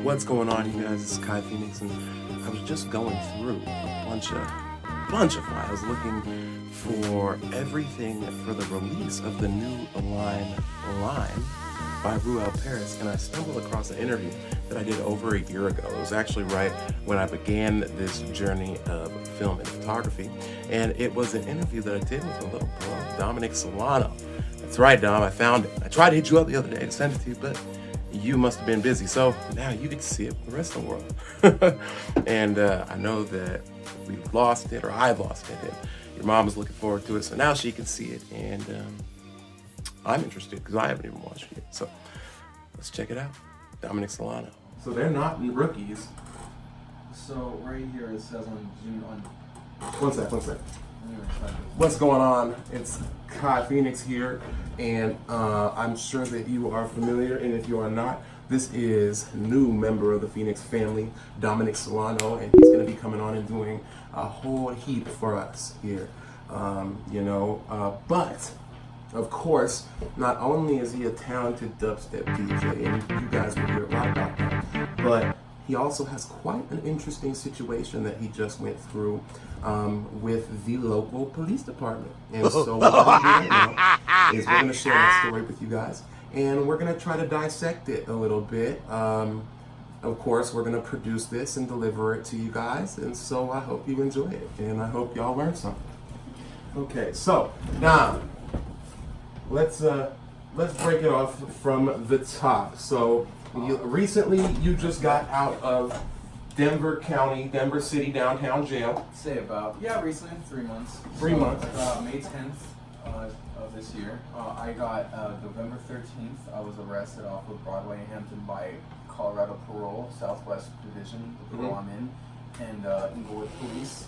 What's going on, you guys? It's Kai Phoenix, and I was just going through a bunch of files looking for everything for the release of the new line by Ruel Paris, and I stumbled across an interview that I did over a year ago. It was actually right when I began this journey of film and photography, and it was an interview that I did with a little bro, Dominic Solano. That's right, Dom, I found it. I tried to hit you up the other day to send it to you, but you must have been busy. So now you get to see it with the rest of the world. And I know that we've lost it, or I've lost it, and your mom is looking forward to it, so now she can see it. And I'm interested because I haven't even watched it yet. So let's check it out. Dominic Solano. So they're not rookies. So right here it says on June on. One sec. What's going on? It's Kai Phoenix here, and I'm sure that you are familiar, and if you are not, this is new member of the Phoenix family, Dominic Solano, and he's going to be coming on and doing a whole heap for us here, but of course, not only is he a talented dubstep DJ, and you guys will hear a lot about that, but he also has quite an interesting situation that he just went through with the local police department. And so what we're going to do right now is we're going to share that story with you guys, and we're going to try to dissect it a little bit. Of course, we're going to produce this and deliver it to you guys, and so I hope you enjoy it, and I hope y'all learn something. Okay, so now let's break it off from the top. So recently you just got out of Denver County, Denver City downtown jail. Recently, 3 months. 3 months. May 10th of this year. I got November 13th. I was arrested off of Broadway in Hampton by Colorado Parole, Southwest Division, the parole I'm in, and Inglewood Police.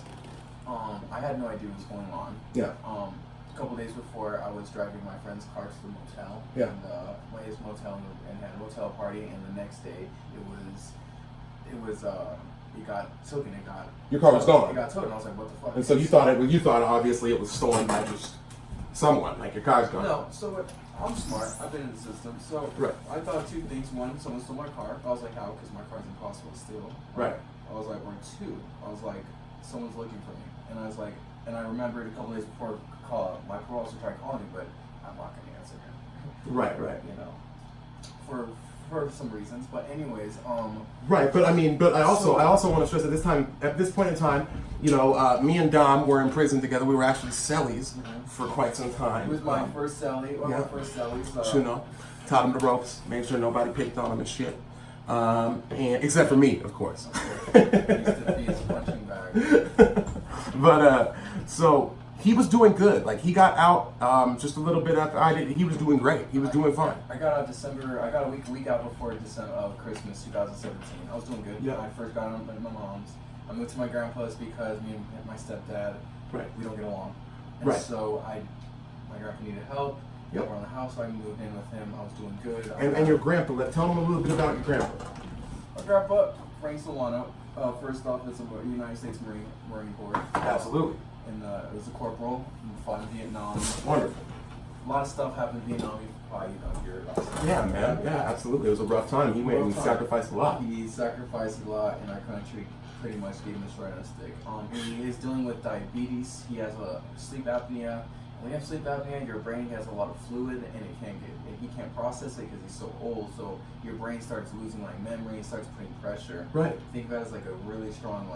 I had no idea what was going on. Yeah. A couple days before, I was driving my friend's car to the motel. Yeah. And went to his motel and had a motel party. And the next day, it got took and it got. Your car was gone. It got towed, and I was like, what the fuck? And so you thought obviously it was stolen by just someone, like your car's gone. No. So I'm smart. I've been in the system. So right. I thought two things. One, someone stole my car. I was like, how? Because my car's impossible to steal. Right. I was like, or two. I was like, someone's looking for me. And I was like, and I remembered a couple days before my parole officer tried calling me, but I'm not going to answer him. Right. For some reasons, but anyways, Right, but I also want to stress at this point in time, me and Dom were in prison together. We were actually cellies for quite some time. It was my first cellie, my first cellies. Taught him the ropes, made sure nobody picked on him and shit. And except for me, of course. Used to be his punching bag. But so he was doing good. Like he got out just a little bit after I did. He was doing great. He was doing fine. I got out December. I got a week out before December of Christmas 2017. I was doing good. Yeah. I first got on my mom's. I moved to my grandpa's because me and my stepdad, we don't get along. And so my grandpa needed help. Yep. Around the house, so I moved in with him. I was doing good. And your grandpa, tell him a little bit about your grandpa. My grandpa, Frank Solano, first off, is a United States Marine Corps. Absolutely. And it was a corporal and fought in Vietnam. Wonderful. A lot of stuff happened in Vietnam. You probably hear about it. Yeah, man. Yeah, absolutely. It was a rough time. He went and sacrificed a lot. He sacrificed a lot, and our country pretty much gave him a short end of stick. He is dealing with diabetes. He has a sleep apnea. When you have sleep apnea, your brain has a lot of fluid, and he can't process it because he's so old. So your brain starts losing memory, it starts putting pressure. Right. Think of that as a really strong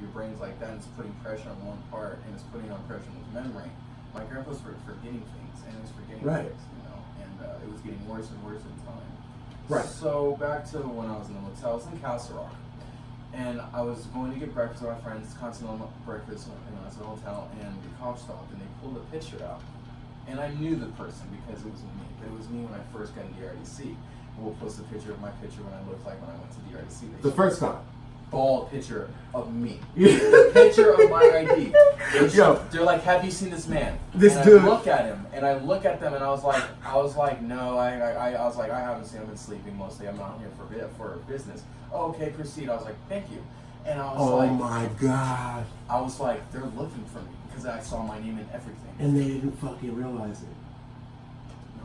your brain's like that, and it's putting pressure on one part, and it's putting on pressure on his memory. My grandpa's forgetting things, and it was forgetting things, and it was getting worse and worse in time. Right. So back to when I was in the motel, I was in Castle Rock. And I was going to get breakfast with my friends, continental breakfast at the hotel, and the cops stopped and they pulled a picture out. And I knew the person because it was me. But it was me when I first got into the RDC. We'll post a picture of my picture when I looked like when I went to the RDC. The first time? Bald picture of me. The picture of my ID. They're like, have you seen this man? This and dude. I look at him, and I look at them, and I was like, no, I haven't seen him. I've been sleeping mostly. I'm not here for business. Oh, okay, proceed. I was like, thank you. And I was oh my God. I was like, they're looking for me because I saw my name and everything. And they didn't fucking realize it.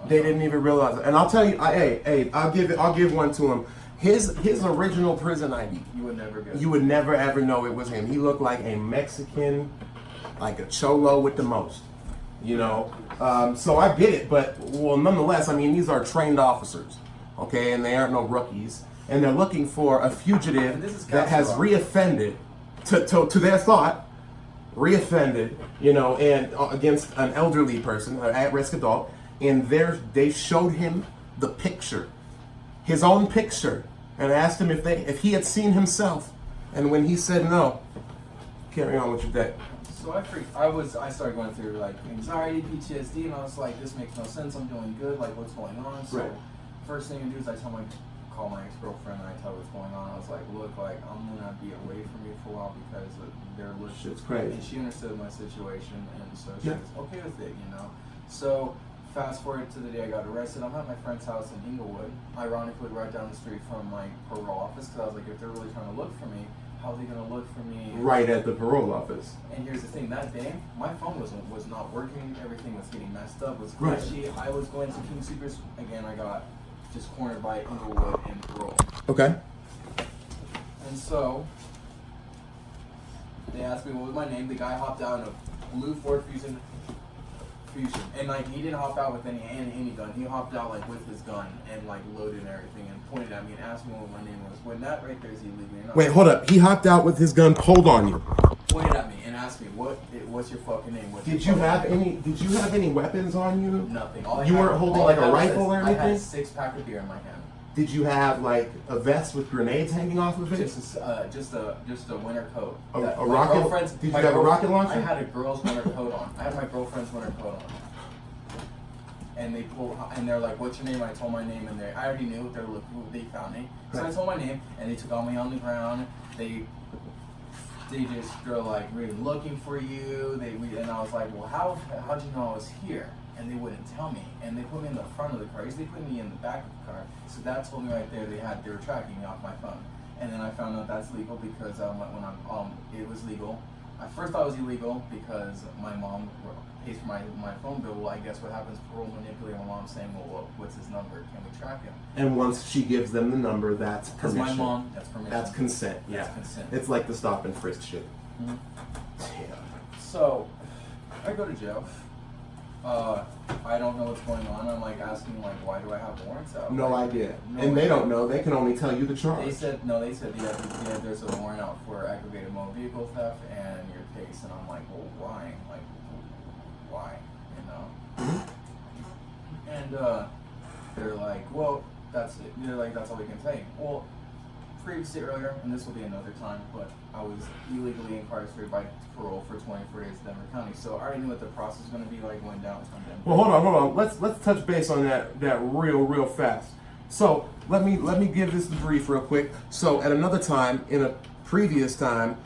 They didn't even realize it. And I'll tell you, I'll give one to him. His original prison ID. You would never guess. You would never ever know it was him. He looked like a Mexican, like a cholo with the most. You know, so I get it, but well, nonetheless, I mean, these are trained officers, okay, and they aren't no rookies, and they're looking for a fugitive that has reoffended, to their thought, reoffended, you know, and against an elderly person, an at-risk adult, and they showed him the picture, his own picture, and asked him if he had seen himself, and when he said no, carry on with your day. So I started going through like anxiety, PTSD, and I was like, this makes no sense. I'm doing good. Like, what's going on? So first thing I do is call my ex-girlfriend and I tell her what's going on. I was like, look, like I'm gonna be away from you for a while because they're looking. Shit's crazy. And she understood my situation, and so she was okay with it, you know. So fast forward to the day I got arrested. I'm at my friend's house in Inglewood, ironically right down the street from my parole office, because I was like, if they're really trying to look for me, how are they gonna look for me? Right at the parole office. And here's the thing: that day, my phone was not working. Everything was getting messed up. Was glitchy. I was going to King Soopers again. I got just cornered by Inglewood and parole. Okay. And so they asked me what was my name. The guy hopped out in a blue Ford Fusion, and like he didn't hop out with any gun. He hopped out like with his gun and like loaded and everything, and pointed at me and asked me what my name was. When that right there is illegal. Wait, hold up. He hopped out with his gun pulled on you. Pointed at me and asked me what's your fucking name? Did you have any weapons on you? Nothing. You weren't holding like a rifle or anything? I had a 6-pack of beer in my hand. Did you have like a vest with grenades hanging off of it? Just a winter coat. A rocket? Did you have a rocket launcher? I had a girl's winter coat on. I had my girlfriend's winter coat on. And they're like, "What's your name?" I told my name, and I already knew they found me. So I told my name, and they took me on the ground. They're like, "We're looking for you." And I was like, "Well, how'd you know I was here?" And they wouldn't tell me. And they put me in the front of the car. They put me in the back of the car. So that told me right there they were tracking me off my phone. And then I found out that's legal because it was legal. I first thought it was illegal because my mom pays for my phone bill. Well, I guess what happens, parole manipulate my mom saying, well, what's his number? Can we track him? And once she gives them the number, that's permission. Because my mom, that's permission. That's consent, yeah. That's consent. It's like the stop and frisk shit. Mm-hmm. Yeah. So, I go to jail. I don't know what's going on. I'm like asking why do I have warrants out? No idea. And they don't know. They can only tell you the charge. They said there's a warrant out for aggravated motor vehicle theft and your case. And I'm like, well, why? Like, why? You know? Mm-hmm. And they're like, well, that's it. They're like, that's all we can say. Well, previously earlier, and this will be another time, but I was illegally incarcerated by parole for 24 days in Denver County. So I already knew what the process was going to be like going down. Well, hold on. Let's touch base on that real fast. So let me give this the brief real quick. So at another time, in a previous time,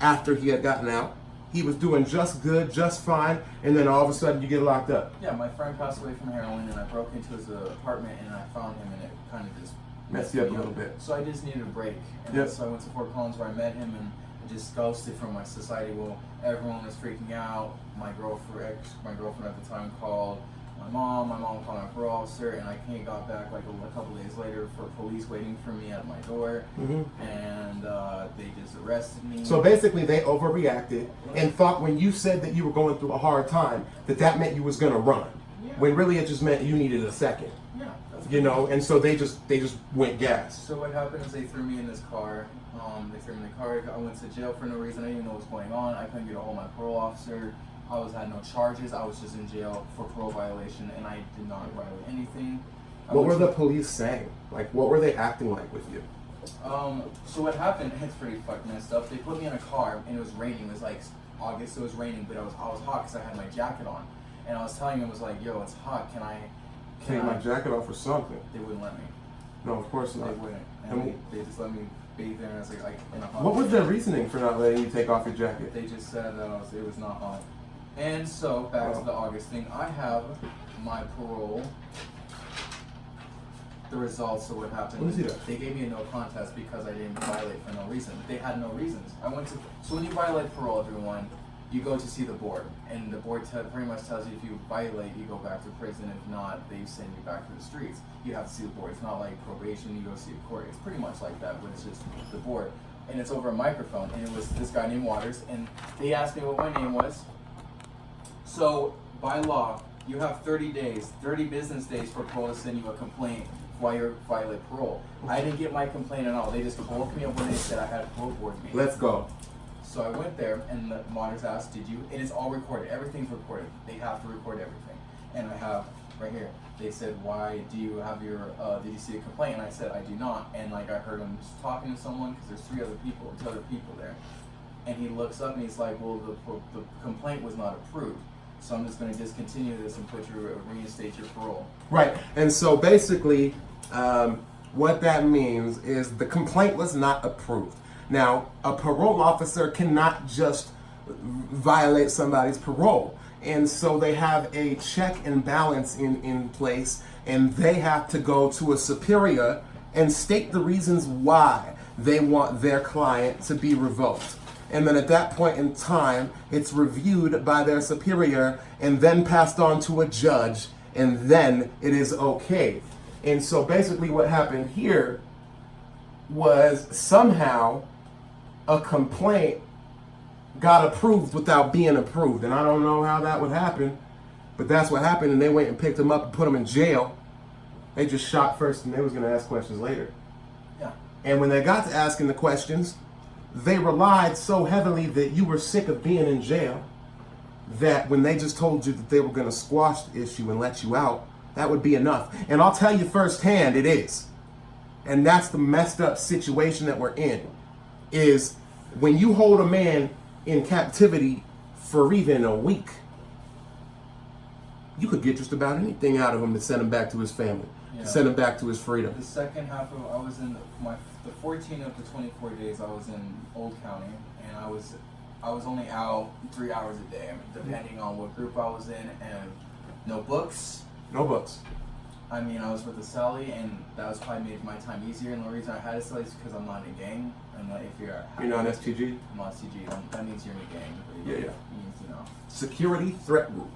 after he had gotten out, he was doing just good, just fine, and then all of a sudden you get locked up. Yeah, my friend passed away from heroin, and I broke into his apartment, and I found him, and it kind of just messed you up a little bit. So I just needed a break. And so I went to Fort Collins where I met him, and I just ghosted from my society. Well, everyone was freaking out. My girlfriend at the time called my mom called my parole officer, and I got back like a couple days later for police waiting for me at my door, and they just arrested me. So basically they overreacted and thought when you said that you were going through a hard time, that meant you was gonna run. Yeah. When really it just meant you needed a second. Yeah. You know, and so they just went gas. So what happened is they threw me in this car. They threw me in the car. I went to jail for no reason. I didn't even know what was going on. I couldn't get a hold of my parole officer. I had no charges. I was just in jail for parole violation, and I did not violate anything. What were the police saying? Like, what were they acting like with you? So what happened? It's pretty fucking messed up. They put me in a car, and it was raining. It was like August. It was raining, but I was hot because I had my jacket on, and I was telling them, I was like, "Yo, it's hot. Can I take my jacket off or something?" They wouldn't let me. No, of course not. They wouldn't. And they just let me bathe there, and I was like in a hot. What was their reasoning for not letting you take off your jacket? They just said that it was not hot. And so back to the August thing. I have my parole. The results of what happened. Let me see that. They gave me a no contest because I didn't violate for no reason. They had no reasons. So when you violate parole, everyone, you go to see the board, and the board pretty much tells you if you violate, you go back to prison. If not, they send you back to the streets. You have to see the board. It's not like probation, you go see a court. It's pretty much like that, but it's just the board. And it's over a microphone, and it was this guy named Waters, and they asked me what my name was. So, by law, you have 30 days, 30 business days for parole to send you a complaint while you violate parole. I didn't get my complaint at all. They just called me up when they said I had a parole board meeting. Let's go. So I went there, and the monitors asked, did you, and it's all recorded, everything's recorded. They have to record everything. And I have, right here, they said, why do you have your, did you see a complaint? And I said, I do not. And like I heard him just talking to someone, because there's two other people there. And he looks up and he's like, well, the complaint was not approved. So I'm just going to discontinue this and reinstate your parole. Right. And so basically, what that means is the complaint was not approved. Now, a parole officer cannot just violate somebody's parole. And so they have a check and balance in place, and they have to go to a superior and state the reasons why they want their client to be revoked. And then at that point in time, it's reviewed by their superior and then passed on to a judge, and then it is okay. And so basically what happened here was somehow a complaint got approved without being approved. And I don't know how that would happen, but that's what happened. And they went and picked him up and put him in jail. They just shot first and they was going to ask questions later. Yeah. And when they got to asking the questions, they relied so heavily that you were sick of being in jail that when they just told you that they were going to squash the issue and let you out, that would be enough. And I'll tell you firsthand, it is. And that's the messed up situation that we're in, is when you hold a man in captivity for even a week, you could get just about anything out of him to send him back to his family, to send him back to his freedom. The second half of, I was in the 14 of the 24 days I was in Old County, and I was only out 3 hours a day, depending on what group I was in, and no books. No books. I mean, I was with the Sally, and that was probably made my time easier. And the reason I had a Sally is because I'm not in a gang. And if you're not STG? I'm not STG. That means you're in a gang. Yeah. It means, Security threat group.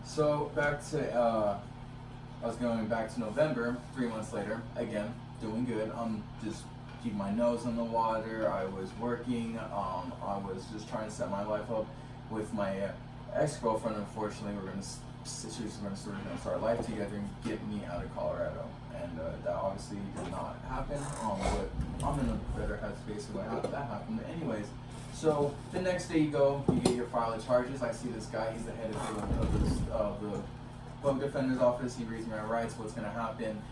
So back to, I was going back to November, 3 months later. Again, doing good. I'm just keeping my nose in the water. I was working. I was just trying to set my life up with my ex-girlfriend. Unfortunately, she was going to start life together and get me out of Colorado, and that obviously did not happen. But I'm in a better headspace when that happened. But anyways, so the next day you get your file of charges. I see this guy. He's the head of the public defender's office. He reads my rights. What's going to happen?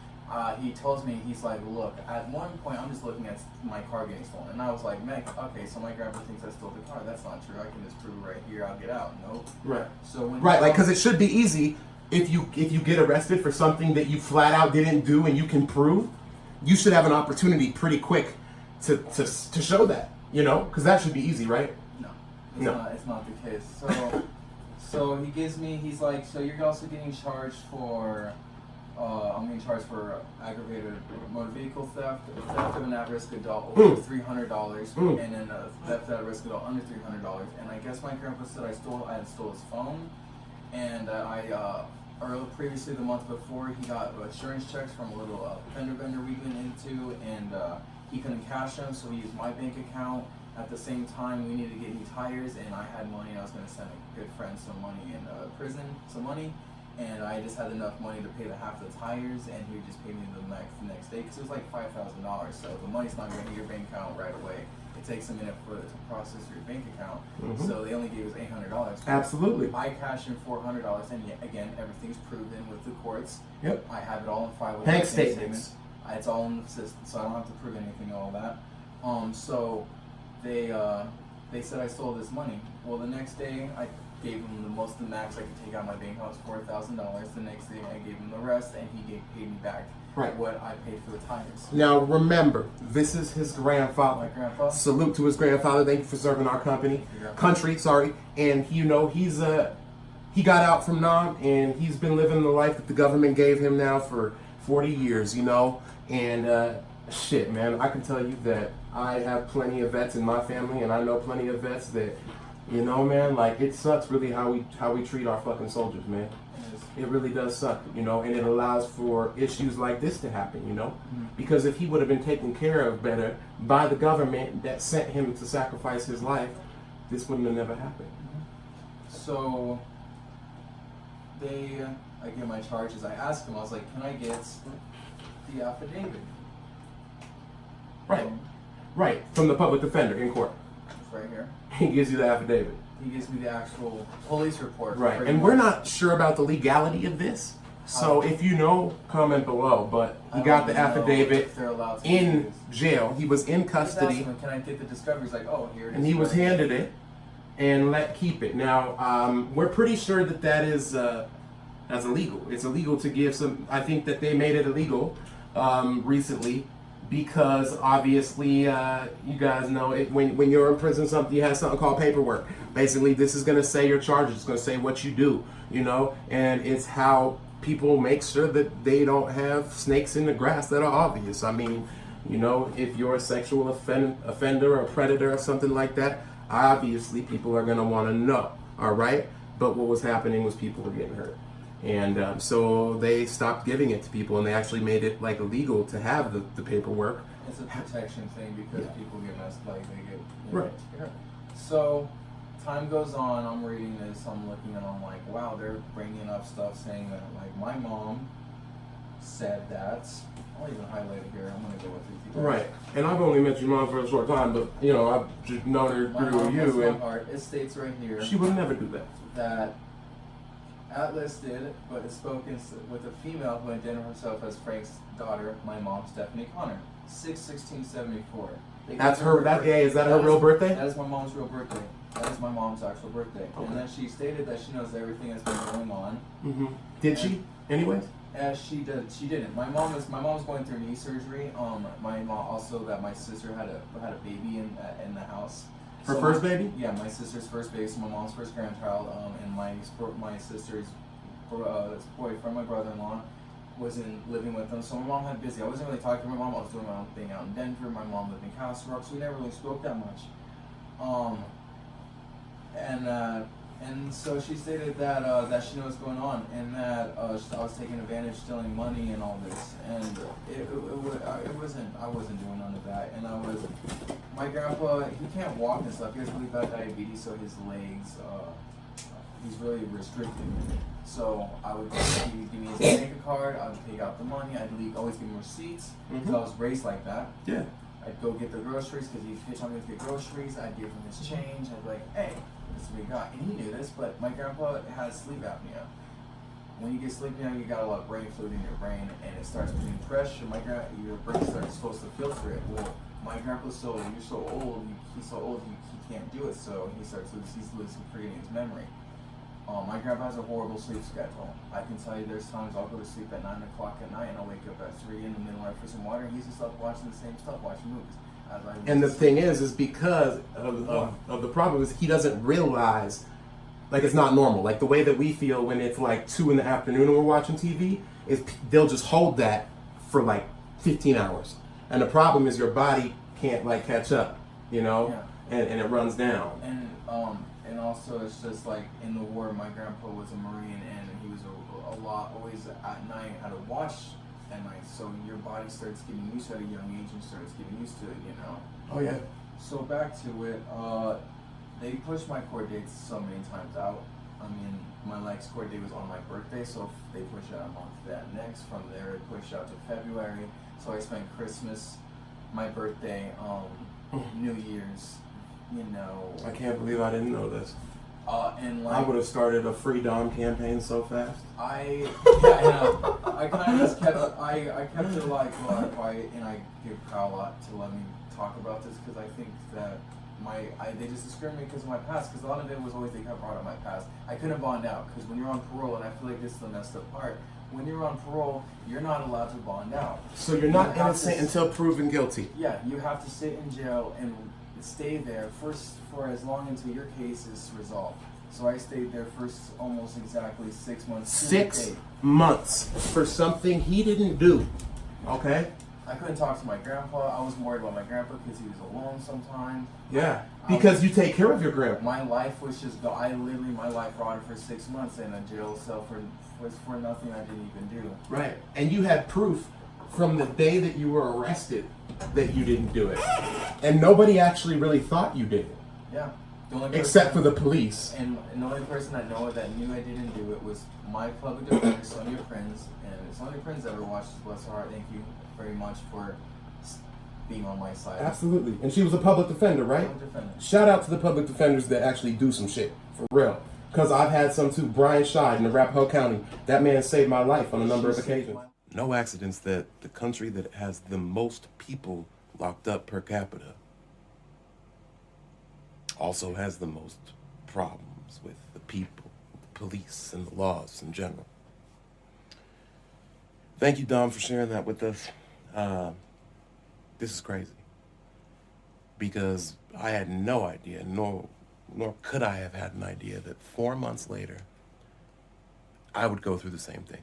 He tells me, he's like, look, at one point I'm just looking at my car getting stolen. And I was like, Meg, okay, so my grandpa thinks I stole the car. That's not true. I can just prove right here, I'll get out. Nope. Right. So when because it should be easy if you get arrested for something that you flat out didn't do and you can prove, you should have an opportunity pretty quick to show that, because that should be easy, right? No, it's not the case. So he's like, so you're also getting charged for, I'm getting charged for aggravated motor vehicle theft of an at-risk adult over $300, and then theft at risk adult under $300. And I guess my grandpa said I had stole his phone, and previously the month before he got insurance checks from a little fender bender we went into, and he couldn't cash them, so he used my bank account. At the same time, we needed to get new tires, and I had money. I was going to send a good friend some money in prison, and I just had enough money to pay the half of the tires, and he would just pay me the next day, because it was like $5,000. So the money's not going to your bank account right away. It takes a minute for it to process your bank account. So they only gave us $800. Absolutely. I cashed in $400, and yet again, everything's proven with the courts. Yep. I have it all in file with bank statements. It's all in the system, so I don't have to prove anything, all that. So they said I stole this money. Well, the next day I gave him the max I could take out of my bank account was $4,000. The next day I gave him the rest, and he paid me back what I paid for the tires. Now remember, this is his grandfather. My grandpa. Salute to his grandfather. Thank you for serving our country. Sorry. And he got out from Nam, and he's been living the life that the government gave him now for 40 years. And shit, man, I can tell you that I have plenty of vets in my family, and I know plenty of vets that, You know, man, like it sucks really how we treat our fucking soldiers, man. It really does suck, you know, and it allows for issues like this to happen, you know, because if he would have been taken care of better by the government that sent him to sacrifice his life, this wouldn't have never happened. So I get my charges. I asked him, I was like, can I get the affidavit? Right, from the public defender in court. It's right here. He gives you the affidavit. He gives me the actual police report. Right, and we're not sure about the legality of this. So if you know, comment below. But he got the affidavit in jail. He was in custody. Can I get the discovery? He's like, oh, here it is. And he was handed it and keep it. Now, we're pretty sure that is that's illegal. It's illegal to give some. I think that they made it illegal recently. Because obviously, you guys know it, when you're in prison, you have something called paperwork. Basically, this is going to say your charges. It's going to say what you do, you know, and it's how people make sure that they don't have snakes in the grass that are obvious. I mean, you know, if you're a sexual offender or a predator or something like that, obviously people are going to want to know, all right? But what was happening was people were getting hurt. And so they stopped giving it to people, and they actually made it like illegal to have the paperwork. It's a protection thing because people get messed, like they get right. So time goes on. I'm reading this. I'm looking, and I'm like, wow, they're bringing up stuff saying that like my mom said that. I'll even highlight it here. I'm gonna go with it. Right. And I've only met your mom for a short time, but you know I've just known her through you. And it states right here. She would never do that. That. Atlas did, but it spoken with a female who identified herself as Frank's daughter, my mom, Stephanie Connor, 6/16/74. That's her. Is that her real birthday? That is my mom's real birthday. That is my mom's actual birthday. Okay. And then she stated that she knows everything that's been going on. Mm-hmm. Did she? Anyways. She did. She didn't. My mom's going through knee surgery. My mom also that my sister had a baby in the house. Her first baby? Yeah, my sister's first baby, so my mom's first grandchild, and my sister's boyfriend, my brother-in-law, wasn't living with them. So my mom had busy. I wasn't really talking to my mom. I was doing my own thing out in Denver. My mom lived in Castle Rock, so we never really spoke that much. And so she stated that she knew what's going on, and that I was taking advantage, stealing money, and all this. And I wasn't doing none of that. And my grandpa, he can't walk and stuff. He has really bad diabetes, so his legs, he's really restricted. So he would give me his bank card. I would take out the money. Always give him receipts because I was raised like that. Yeah. I'd go get the groceries because he'd pitch on me to get groceries. I'd give him his change. I'd be like, hey, this is what we got. And he knew this, but my grandpa has sleep apnea. When you get sleep apnea, you got a lot of brain fluid in your brain, and it starts putting pressure. Your brain starts supposed to filter it. Well, my grandpa's you're so old, he's so old, he can't do it, so he's losing forgetting his memory. My grandpa has a horrible sleep schedule. I can tell you there's times I'll go to sleep at 9 o'clock at night and I'll wake up at 3 in the middle for some water, and he's just up watching the same stuff, watching movies. And the thing is because of the problem is he doesn't realize, like, it's not normal. Like the way that we feel when it's like 2 in the afternoon and we're watching TV, is they'll just hold that for like 15 hours. And the problem is your body can't like catch up, you know, and it runs down. And also it's just like in the war, my grandpa was a Marine, and he was always at night had to watch at night. So your body starts getting used to it at a young age and starts getting used to it, you know. Oh yeah. So back to it, they pushed my court dates so many times out. I mean, my next court date was on my birthday, so they pushed out a month that next. From there, it pushed out to February. So I spent Christmas, my birthday, New Year's, you know. I can't believe I didn't know this. And like, I would have started a free Dom campaign so fast. I kind of just kept it like quiet, and I give Kyle a lot to let me talk about this because I think that they just discriminate because of my past, because a lot of it was always they kept brought up my past. I couldn't bond out because when you're on parole, and I feel like this is the messed up part, when you're on parole, you're not allowed to bond out. So you're not innocent until proven guilty. Yeah, you have to sit in jail and stay there for as long until your case is resolved. So I stayed there for almost exactly 6 months. 6 months for something he didn't do. Okay? I couldn't talk to my grandpa. I was worried about my grandpa because he was alone sometimes. Yeah, because you take care of your grandpa. My life was just my life rotted for 6 months in a jail cell for nothing I didn't even do. Right, and you had proof from the day that you were arrested that you didn't do it, and nobody actually really thought you did it. Yeah. Except for the police. And the only person I know that knew I didn't do it was my public defender, Sonia Prinz. And if Sonia Prinz ever watches, bless her heart, thank you very much for being on my side. Absolutely. And she was a public defender, right? Public defender. Shout out to the public defenders that actually do some shit, for real. Because I've had some too. Brian Scheid in Arapahoe County. That man saved my life on a number of occasions. No accidents that the country that has the most people locked up per capita also has the most problems with the people, the police, and the laws in general. Thank you, Dom, for sharing that with us. This is crazy. Because I had no idea, nor could I have had an idea that 4 months later, I would go through the same thing.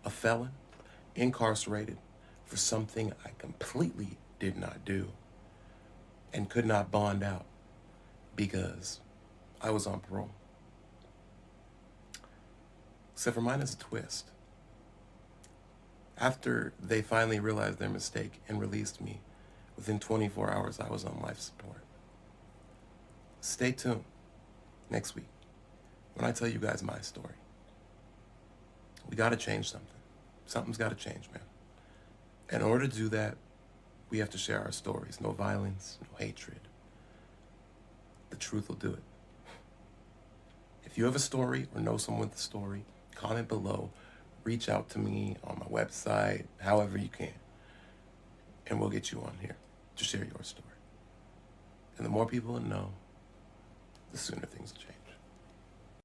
A felon, incarcerated for something I completely did not do and could not bond out because I was on parole. Except for mine is a twist. After they finally realized their mistake and released me, within 24 hours I was on life support. Stay tuned next week when I tell you guys my story. We gotta change something. Something's gotta change, man. In order to do that, we have to share our stories. No violence, no hatred. The truth will do it. If you have a story or know someone with a story, comment below. Reach out to me on my website, however you can. And we'll get you on here to share your story. And the more people that know, the sooner things will change.